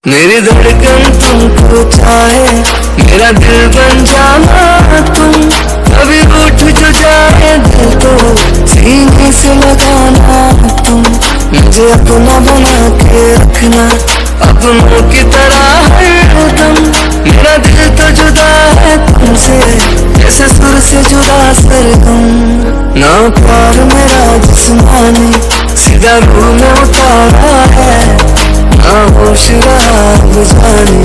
मेरी धड़कन तुमको चाहे, मेरा दिल बन जाना तुम। कभी रूठ जो जाए दिल तो सीने से लगाना तुम। मुझे अपना बना के रखना अपनों की तरह हरदम। मेरा दिल तो जुदा है तुमसे, जैसे सुर से जुदा सरगम। ना प्यार मेरा जिस्मानी सीधा रूह में उतारा है, ना होश रहा अब जाने